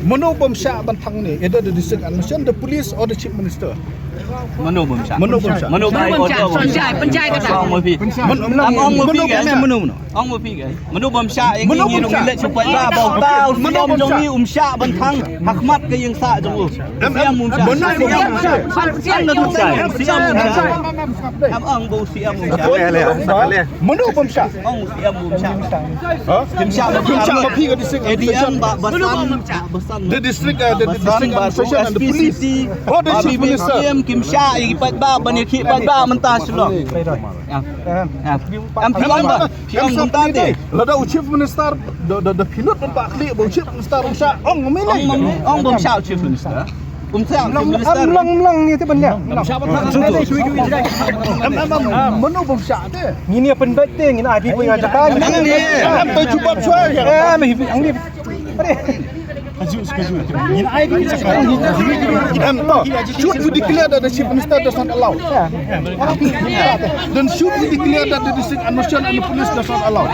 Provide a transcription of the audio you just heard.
Mano Bamsha Bantang ni, either the district administration, the police or the chief minister. Mano Bamsha. Mano Bamsha. Mano Bamsha. Penjai kata. Ong Mopi. Ong Mopi ke? Ong Mopi ke? Mano Bamsha yang ini nonglet supaya ba bau tau siam jong ni umsha bantang hakmat ke yang sa jong. Siam umsha. Siam na tu siam umsha. Am ong bau siam umsha. Mano Bamsha. Ong siam umsha. Bamsha Mopi ke district ADM basan. The district administration and the police. Oh, the chief minister. Kim Sha ipat ba baniki pat ba mentah selong. Am piang ba? Piang mentah de. Lada chief minister the pilot dan Pak Khlem chief minister Bamsha. Ong memilih. Ong Bamsha chief minister. Melang ni tu benda. Mano Bamsha de. Ni penting ni IP pun ajakan. Am tu Jubab suai. Ang ni. In IP should we declare that the chief minister does not allow? Then should we declare that the district administration and the police does not allow?